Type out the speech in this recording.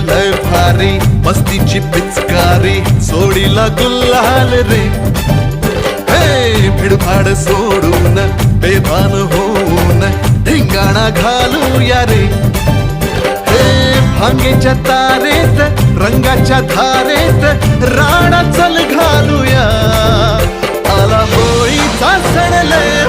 लय भारी मस्तीची पिचकारी सोडीला गुल्हाल रे हे भिडभाड सोडून बेभान होऊन धिंगाणा घालूया रे हे भांगेच्या तारेत रंगाच्या धारेत राडा चल घालूया आला होळीचा सण लय